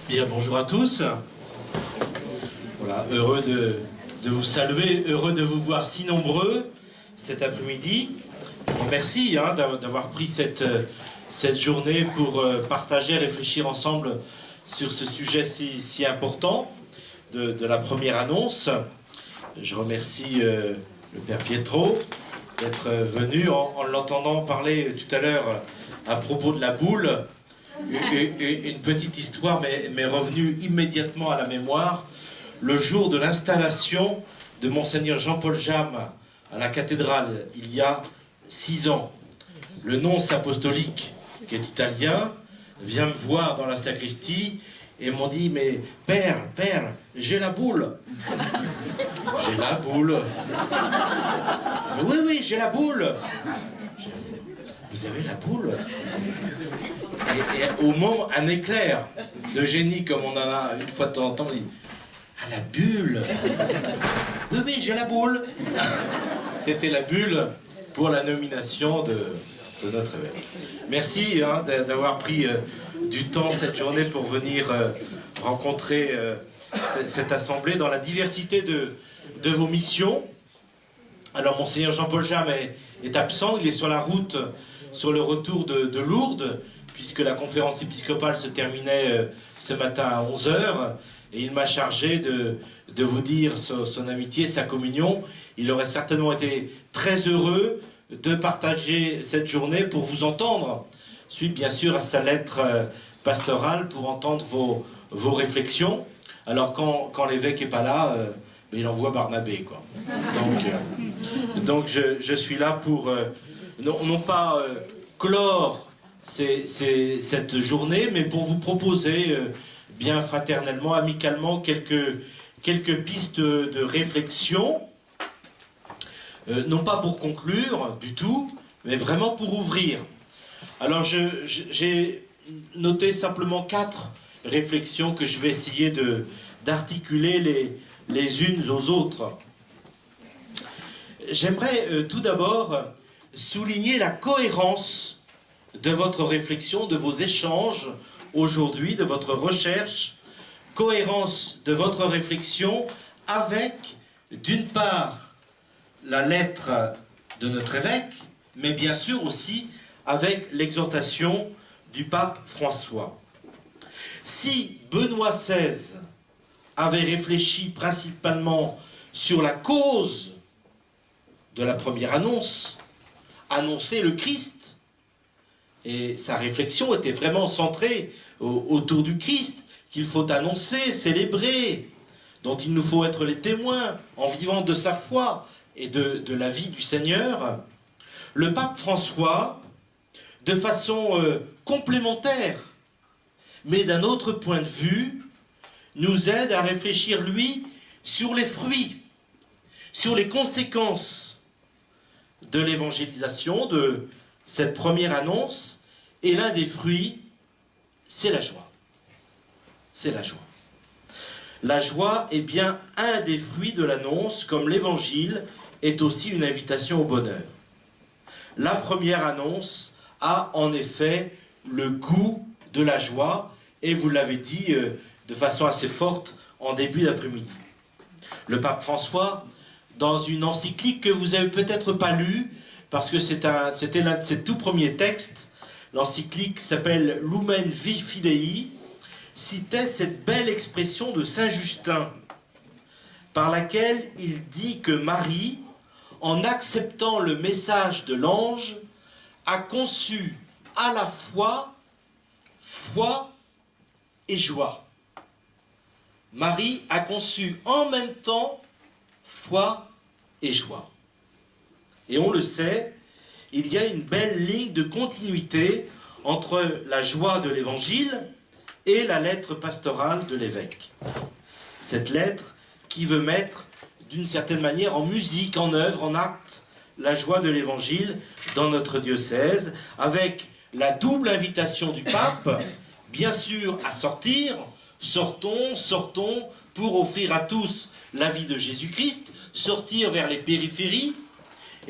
Bien, bonjour à tous. Voilà, heureux de vous saluer, heureux de vous voir si nombreux cet après-midi. Merci d'avoir pris cette journée pour partager, réfléchir ensemble sur ce sujet si important de la première annonce. Je remercie le Père Pietro d'être venu en l'entendant parler tout à l'heure à propos de la boule. Une petite histoire m'est revenue immédiatement à la mémoire. Le jour de l'installation de Monseigneur Jean-Paul Jamm à la cathédrale, il y a 6 ans, le nonce apostolique, qui est italien, vient me voir dans la sacristie et m'ont dit « Mais père, j'ai la boule !» J'ai la boule. Oui, j'ai la boule. Vous avez la boule? Et au moment, un éclair de génie, comme on en a une fois de temps en temps, il dit « Ah, la bulle !» Oui, j'ai la boule. C'était la bulle pour la nomination de notre évêque. Merci d'avoir pris du temps cette journée pour venir rencontrer cette assemblée dans la diversité de vos missions. Alors, Monseigneur Jean-Paul Jamm est absent, il est sur la route, sur le retour de Lourdes, puisque la conférence épiscopale se terminait ce matin à 11h, et il m'a chargé de vous dire son amitié, sa communion. Il aurait certainement été très heureux de partager cette journée pour vous entendre, suite bien sûr à sa lettre pastorale, pour entendre vos réflexions. Alors quand l'évêque n'est pas là, il envoie Barnabé, quoi. Donc je suis là pour non pas clore cette journée, mais pour vous proposer bien fraternellement, amicalement, quelques pistes de réflexion, non pas pour conclure du tout, mais vraiment pour ouvrir. Alors j'ai noté simplement 4 réflexions que je vais essayer d'articuler les unes aux autres. J'aimerais tout d'abord souligner la cohérence de votre réflexion, de vos échanges aujourd'hui, de votre recherche, cohérence de votre réflexion avec, d'une part, la lettre de notre évêque, mais bien sûr aussi avec l'exhortation du pape François. Si Benoît XVI avait réfléchi principalement sur la cause de la première annonce, annoncer le Christ, et sa réflexion était vraiment centrée autour du Christ, qu'il faut annoncer, célébrer, dont il nous faut être les témoins en vivant de sa foi et de la vie du Seigneur. Le pape François, de façon complémentaire, mais d'un autre point de vue, nous aide à réfléchir, lui, sur les fruits, sur les conséquences de l'évangélisation, de cette première annonce. Et l'un des fruits, c'est la joie. C'est la joie. La joie est bien un des fruits de l'annonce, comme l'évangile est aussi une invitation au bonheur. La première annonce a en effet le goût de la joie, et vous l'avez dit de façon assez forte en début d'après-midi. Le pape François, dans une encyclique que vous n'avez peut-être pas lue, parce que c'était l'un de ses tout premiers textes, l'encyclique s'appelle Lumen Fidei, citait cette belle expression de Saint Justin, par laquelle il dit que Marie, en acceptant le message de l'ange, a conçu à la fois foi et joie. Marie a conçu en même temps foi et joie. Et on le sait, il y a une belle ligne de continuité entre la joie de l'Évangile et la lettre pastorale de l'évêque. Cette lettre qui veut mettre, d'une certaine manière, en musique, en œuvre, en acte, la joie de l'Évangile dans notre diocèse, avec la double invitation du pape, bien sûr, à sortir. Sortons pour offrir à tous la vie de Jésus-Christ, sortir vers les périphéries.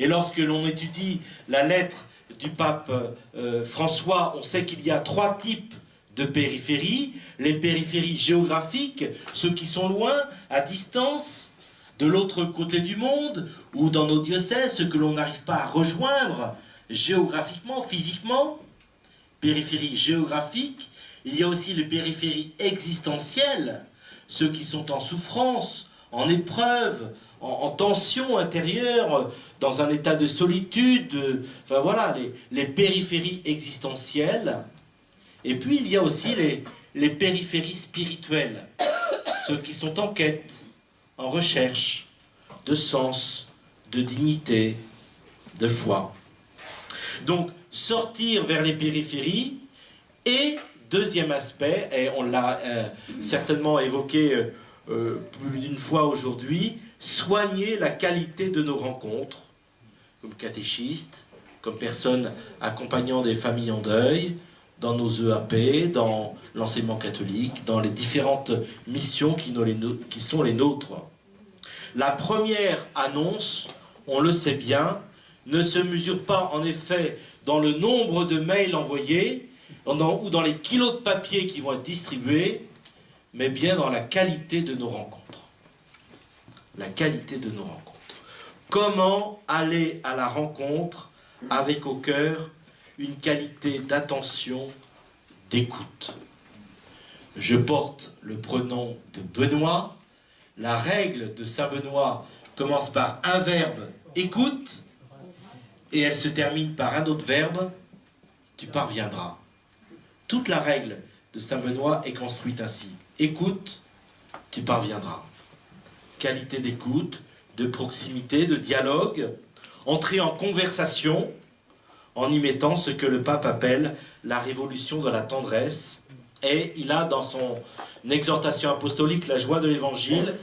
Et lorsque l'on étudie la lettre du pape François, on sait qu'il y a 3 types de périphérie, les périphéries géographiques, ceux qui sont loin, à distance, de l'autre côté du monde, ou dans nos diocèses, ceux que l'on n'arrive pas à rejoindre géographiquement, physiquement. Périphérie géographique. Il y a aussi les périphéries existentielles, ceux qui sont en souffrance, en épreuve, en tension intérieure, dans un état de solitude. Enfin voilà, les périphéries existentielles. Et puis il y a aussi les périphéries spirituelles, ceux qui sont en quête, en recherche de sens, de dignité, de foi. Donc, sortir vers les périphéries. Et deuxième aspect, et on l'a certainement évoqué plus d'une fois aujourd'hui, soigner la qualité de nos rencontres, comme catéchistes, comme personnes accompagnant des familles en deuil, dans nos EAP, dans l'enseignement catholique, dans les différentes missions qui sont les nôtres. La première annonce, on le sait bien, ne se mesure pas en effet dans le nombre de mails envoyés ou dans les kilos de papier qui vont être distribués, mais bien dans la qualité de nos rencontres. La qualité de nos rencontres. Comment aller à la rencontre avec au cœur une qualité d'attention, d'écoute. Je porte le prénom de Benoît. La règle de Saint Benoît commence par un verbe, écoute, et elle se termine par un autre verbe, tu parviendras. Toute la règle de Saint Benoît est construite ainsi. Écoute, tu parviendras. Qualité d'écoute, de proximité, de dialogue, entrer en conversation en y mettant ce que le pape appelle la révolution de la tendresse. Et il a dans son exhortation apostolique, la joie de l'évangile,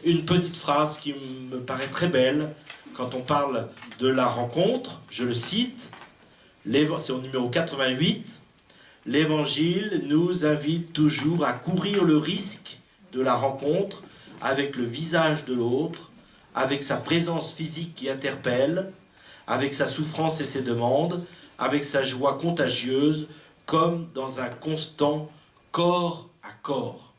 une petite phrase qui me paraît très belle quand on parle de la rencontre. Je le cite, c'est au numéro 88. L'évangile nous invite toujours à courir le risque de la rencontre avec le visage de l'autre, avec sa présence physique qui interpelle, avec sa souffrance et ses demandes, avec sa joie contagieuse, comme dans un constant corps à corps.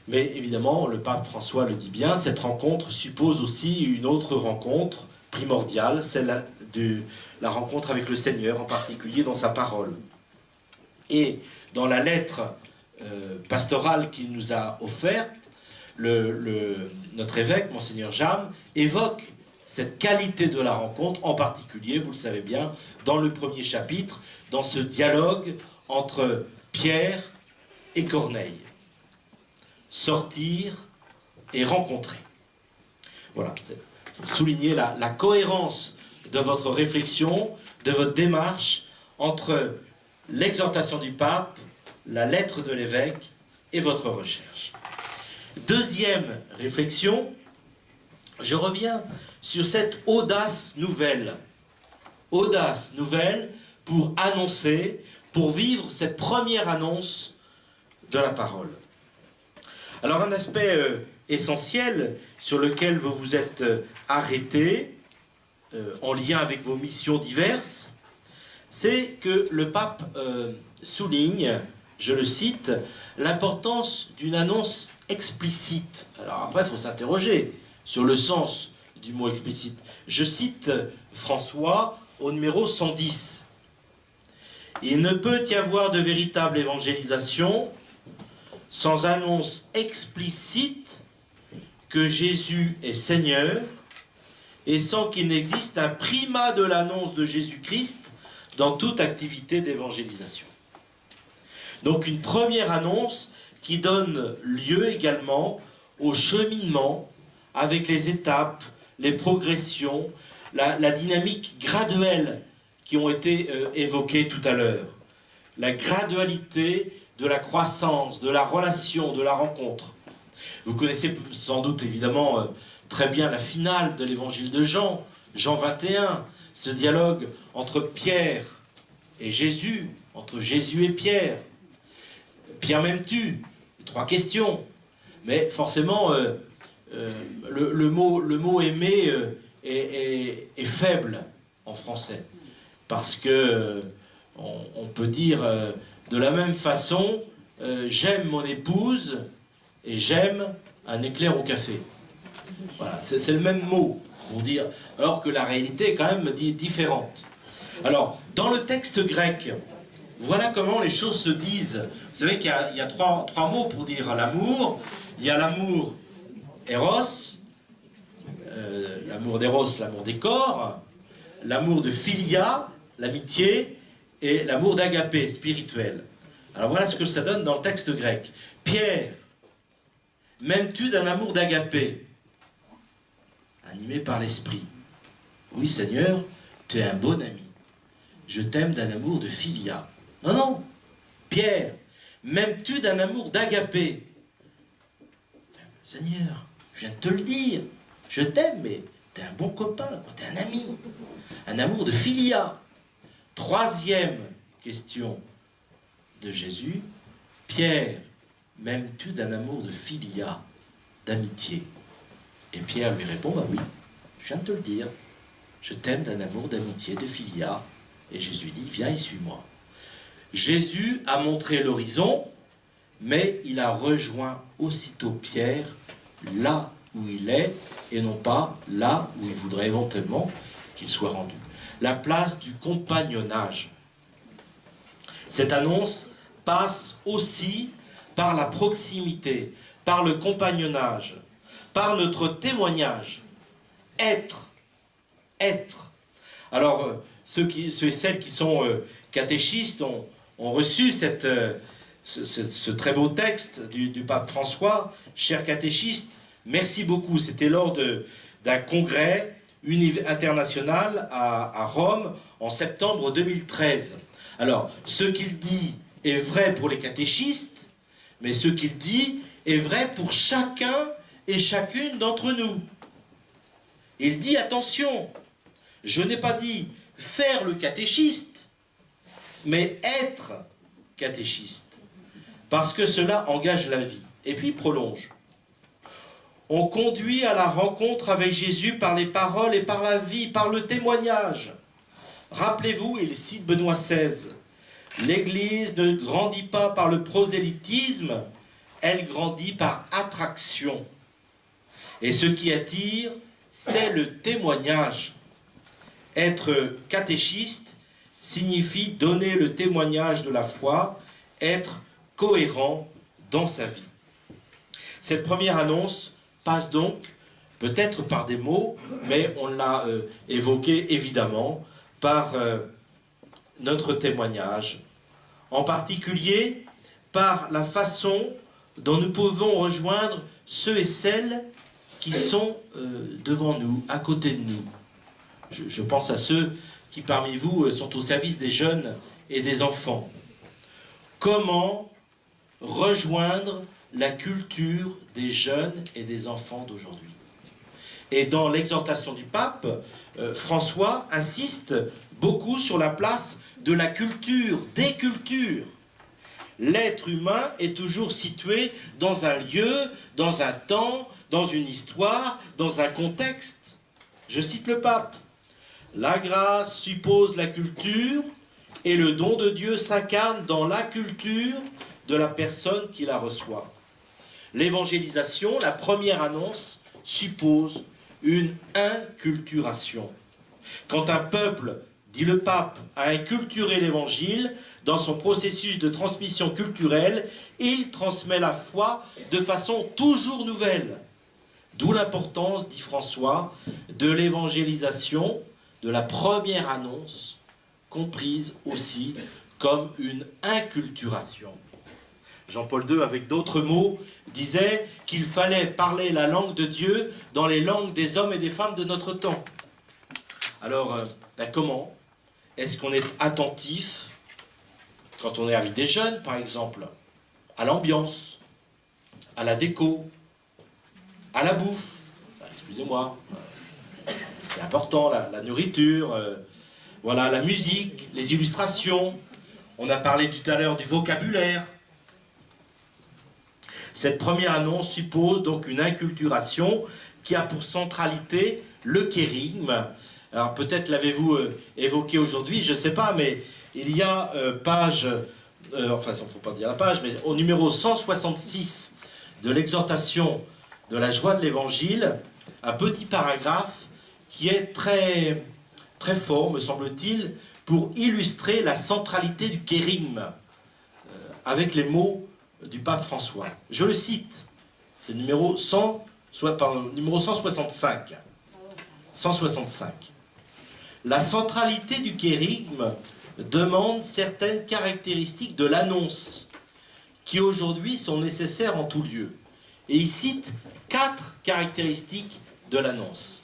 Mais évidemment, le pape François le dit bien, cette rencontre suppose aussi une autre rencontre primordiale, celle de la rencontre avec le Seigneur, en particulier dans sa parole. Et dans la lettre pastorale qu'il nous a offerte, notre évêque, Monseigneur James, évoque cette qualité de la rencontre, en particulier, vous le savez bien, dans le premier chapitre, dans ce dialogue entre Pierre et Corneille. Sortir et rencontrer. Voilà, c'est pour souligner la cohérence de votre réflexion, de votre démarche entre l'exhortation du pape, la lettre de l'évêque et votre recherche. Deuxième réflexion, je reviens sur cette audace nouvelle. Audace nouvelle pour annoncer, pour vivre cette première annonce de la parole. Alors un aspect essentiel sur lequel vous vous êtes arrêté, en lien avec vos missions diverses, c'est que le pape souligne, je le cite, l'importance d'une annonce explicite. Alors après, il faut s'interroger sur le sens du mot explicite. Je cite François au numéro 110. Il ne peut y avoir de véritable évangélisation sans annonce explicite que Jésus est Seigneur et sans qu'il n'existe un primat de l'annonce de Jésus-Christ dans toute activité d'évangélisation. Donc une première annonce qui donne lieu également au cheminement avec les étapes, les progressions, la dynamique graduelle qui ont été évoquées tout à l'heure. La gradualité de la croissance, de la relation, de la rencontre. Vous connaissez sans doute évidemment très bien la finale de l'évangile de Jean, Jean 21, ce dialogue entre Pierre et Jésus, entre Jésus et Pierre. Pierre m'aimes-tu? 3 questions. Mais forcément, le mot aimer est faible en français. Parce que on peut dire de la même façon, j'aime mon épouse et j'aime un éclair au café. Voilà, c'est le même mot pour dire, alors que la réalité est quand même différente. Alors, dans le texte grec, voilà comment les choses se disent. Vous savez qu'il y a trois mots pour dire l'amour. Il y a l'amour Eros, l'amour d'Eros, l'amour des corps, l'amour de Philia, l'amitié, et l'amour d'Agapé, spirituel. Alors voilà ce que ça donne dans le texte grec. Pierre, m'aimes-tu d'un amour d'Agapé, animé par l'esprit? Oui, Seigneur, tu es un bon ami. Je t'aime d'un amour de Philia. Non, non. Pierre, m'aimes-tu d'un amour d'Agapé? Seigneur, je viens de te le dire. Je t'aime, mais t'es un bon copain, t'es un ami. Un amour de Philia. Troisième question de Jésus. Pierre, m'aimes-tu d'un amour de Philia, d'amitié? Et Pierre lui répond, bah oui, je viens de te le dire. Je t'aime d'un amour d'amitié, de Philia. Et Jésus dit, viens et suis-moi. Jésus a montré l'horizon, mais il a rejoint aussitôt Pierre là où il est, et non pas là où il voudrait éventuellement qu'il soit rendu. La place du compagnonnage. Cette annonce passe aussi par la proximité, par le compagnonnage, par notre témoignage. Être. Alors, ceux et celles qui sont catéchistes ont reçu ce très beau texte du pape François. Chers catéchistes, merci beaucoup. C'était lors d'un congrès international à Rome en septembre 2013. Alors, ce qu'il dit est vrai pour les catéchistes, mais ce qu'il dit est vrai pour chacun et chacune d'entre nous. Il dit, attention, je n'ai pas dit faire le catéchiste, mais être catéchiste, parce que cela engage la vie. Et puis il prolonge. On conduit à la rencontre avec Jésus par les paroles et par la vie, par le témoignage. Rappelez-vous, il cite Benoît XVI, l'Église ne grandit pas par le prosélytisme, elle grandit par attraction. Et ce qui attire, c'est le témoignage. Être catéchiste signifie donner le témoignage de la foi, être cohérent dans sa vie. Cette première annonce passe donc peut-être par des mots, mais on l'a évoqué évidemment par notre témoignage, en particulier par la façon dont nous pouvons rejoindre ceux et celles qui sont devant nous, à côté de nous. Je pense à ceux qui parmi vous sont au service des jeunes et des enfants. Comment rejoindre la culture des jeunes et des enfants d'aujourd'hui? Et dans l'exhortation du pape, François insiste beaucoup sur la place de la culture, des cultures. L'être humain est toujours situé dans un lieu, dans un temps, dans une histoire, dans un contexte. Je cite le pape. La grâce suppose la culture et le don de Dieu s'incarne dans la culture de la personne qui la reçoit. L'évangélisation, la première annonce, suppose une inculturation. Quand un peuple, dit le pape, a inculturé l'évangile dans son processus de transmission culturelle, il transmet la foi de façon toujours nouvelle. D'où l'importance, dit François, de l'évangélisation, de la première annonce, comprise aussi comme une inculturation. Jean-Paul II, avec d'autres mots, disait qu'il fallait parler la langue de Dieu dans les langues des hommes et des femmes de notre temps. Alors, comment est-ce qu'on est attentif, quand on est avec des jeunes, par exemple, à l'ambiance, à la déco, à la bouffe? Excusez-moi, c'est important, la nourriture, voilà, la musique, les illustrations. On a parlé tout à l'heure du vocabulaire. Cette première annonce suppose donc une inculturation qui a pour centralité le kérigme. Alors peut-être l'avez-vous évoqué aujourd'hui, je ne sais pas, mais il y a page, enfin, il ne faut pas dire la page, mais au numéro 166 de l'exhortation de la joie de l'Évangile, un petit paragraphe qui est très, très fort, me semble-t-il, pour illustrer la centralité du kérigme, avec les mots du pape François. Je le cite, c'est le numéro 165. 165. La centralité du kérigme demande certaines caractéristiques de l'annonce, qui aujourd'hui sont nécessaires en tout lieu. Et il cite 4 caractéristiques de l'annonce.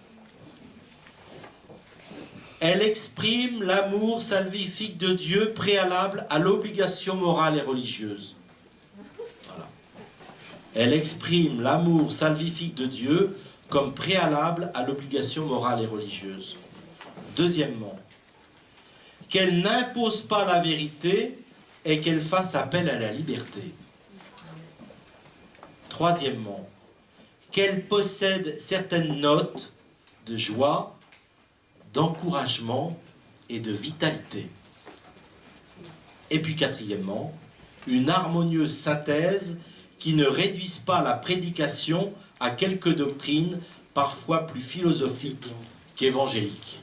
Elle exprime l'amour salvifique de Dieu préalable à l'obligation morale et religieuse. Voilà. Elle exprime l'amour salvifique de Dieu comme préalable à l'obligation morale et religieuse. Deuxièmement, qu'elle n'impose pas la vérité et qu'elle fasse appel à la liberté. Troisièmement, qu'elle possède certaines notes de joie, d'encouragement et de vitalité. Et puis quatrièmement, une harmonieuse synthèse qui ne réduise pas la prédication à quelques doctrines parfois plus philosophiques qu'évangéliques.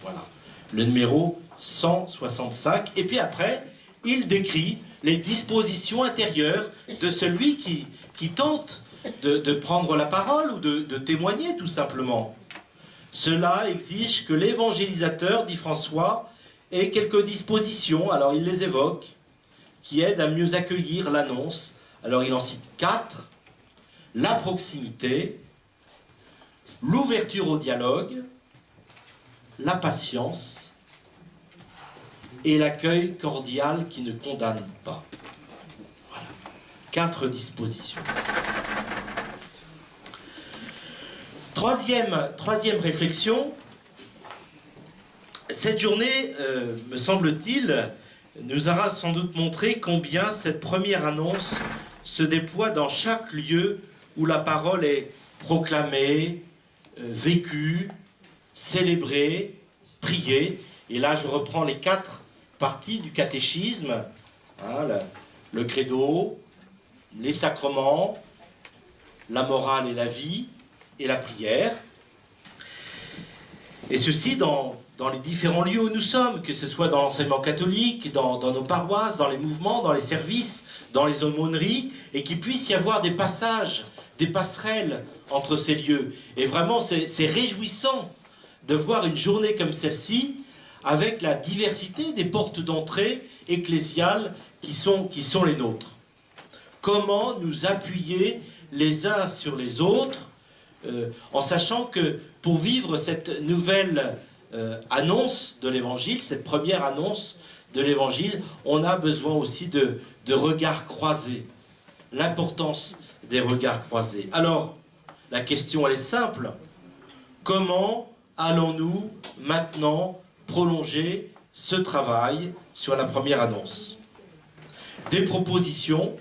Voilà, le numéro 165. Et puis après, il décrit les dispositions intérieures de celui qui tente de prendre la parole ou de témoigner tout simplement. Cela exige que l'évangélisateur, dit François, ait quelques dispositions, alors il les évoque, qui aident à mieux accueillir l'annonce. Alors il en cite 4, la proximité, l'ouverture au dialogue, la patience et l'accueil cordial qui ne condamne pas. Voilà, 4 dispositions. Troisième réflexion, cette journée, me semble-t-il, nous aura sans doute montré combien cette première annonce se déploie dans chaque lieu où la parole est proclamée, vécue, célébrée, priée. Et là, je reprends les 4 parties du catéchisme, hein, le credo, les sacrements, la morale et la vie, et la prière. Et ceci dans les différents lieux où nous sommes, que ce soit dans l'enseignement catholique, dans nos paroisses, dans les mouvements, dans les services, dans les aumôneries, et qu'il puisse y avoir des passages, des passerelles entre ces lieux. Et vraiment, c'est réjouissant de voir une journée comme celle-ci, avec la diversité des portes d'entrée ecclésiales qui sont les nôtres. Comment nous appuyer les uns sur les autres, en sachant que pour vivre cette nouvelle annonce de l'Évangile, cette première annonce de l'Évangile, on a besoin aussi de regards croisés, l'importance des regards croisés. Alors, la question elle est simple, comment allons-nous maintenant prolonger ce travail sur la première annonce? Des propositions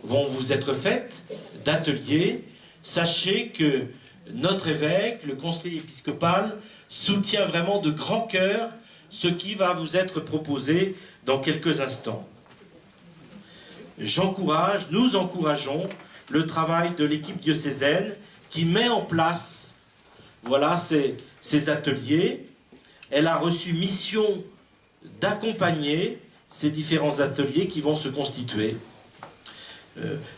vont vous être faites d'ateliers. Sachez que notre évêque, le conseil épiscopal, soutient vraiment de grand cœur ce qui va vous être proposé dans quelques instants. Nous encourageons le travail de l'équipe diocésaine qui met en place voilà, ces ateliers. Elle a reçu mission d'accompagner ces différents ateliers qui vont se constituer.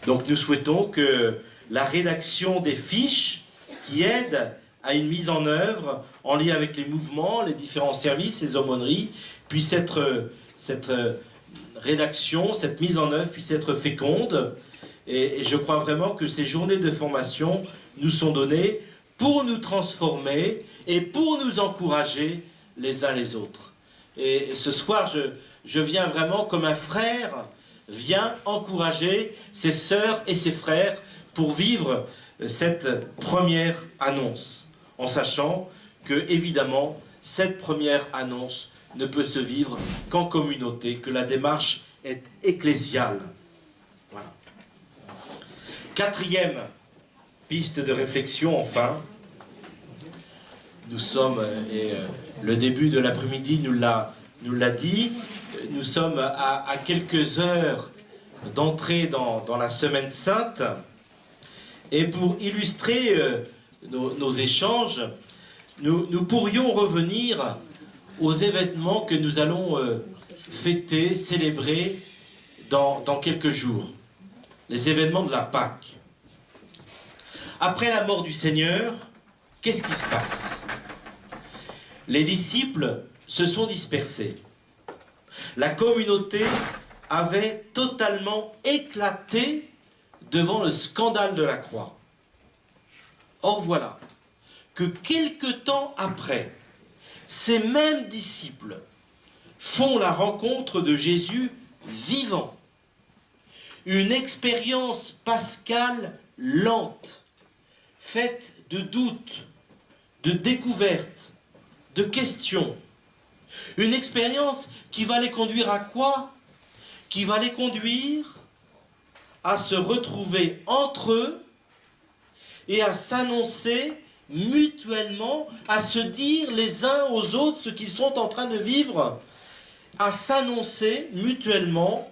Donc nous souhaitons que la rédaction des fiches qui aident à une mise en œuvre en lien avec les mouvements, les différents services, les aumôneries, puisse être, cette rédaction, cette mise en œuvre puisse être féconde. Et je crois vraiment que ces journées de formation nous sont données pour nous transformer et pour nous encourager les uns les autres. Et ce soir, je viens vraiment comme un frère vient encourager ses sœurs et ses frères pour vivre cette première annonce, en sachant que, évidemment, cette première annonce ne peut se vivre qu'en communauté, que la démarche est ecclésiale. Voilà. 4e piste de réflexion, enfin. Nous sommes, et le début de l'après-midi nous l'a nous l'a dit. Nous sommes à quelques heures d'entrer dans la Semaine Sainte. Et pour illustrer nos échanges, nous pourrions revenir aux événements que nous allons fêter, célébrer dans quelques jours. Les événements de la Pâque. Après la mort du Seigneur, qu'est-ce qui se passe? Les disciples se sont dispersés. La communauté avait totalement éclaté devant le scandale de la croix. Or voilà que quelque temps après, ces mêmes disciples font la rencontre de Jésus vivant. Une expérience pascale lente, faite de doutes, de découvertes, de questions. Une expérience qui va les conduire à quoi? Qui va les conduire à se retrouver entre eux et à s'annoncer mutuellement, à se dire les uns aux autres ce qu'ils sont en train de vivre, à s'annoncer mutuellement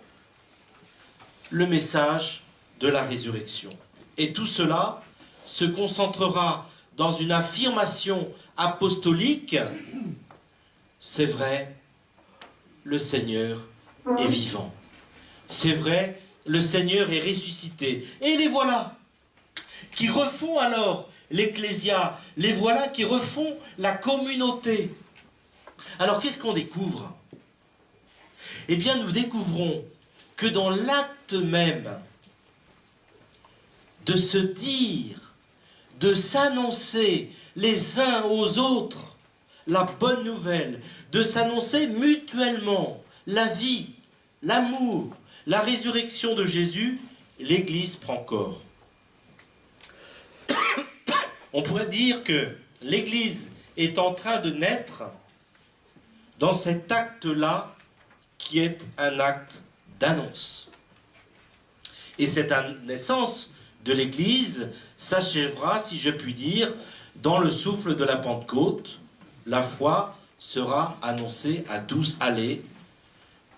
le message de la résurrection. Et tout cela se concentrera dans une affirmation apostolique. C'est vrai, le Seigneur est vivant. C'est vrai, le Seigneur est ressuscité. Et les voilà qui refont alors l'ecclésia, les voilà qui refont la communauté. Alors qu'est-ce qu'on découvre? Eh bien, nous découvrons que dans l'acte même de se dire, de s'annoncer les uns aux autres la bonne nouvelle, de s'annoncer mutuellement la vie, l'amour, la résurrection de Jésus, l'Église prend corps. On pourrait dire que l'Église est en train de naître dans cet acte-là qui est un acte d'annonce. Et cette naissance de l'Église s'achèvera, si je puis dire, dans le souffle de la Pentecôte. La foi sera annoncée à tous. Allez,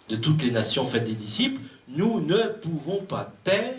de toutes les nations faites des disciples. Nous ne pouvons pas taire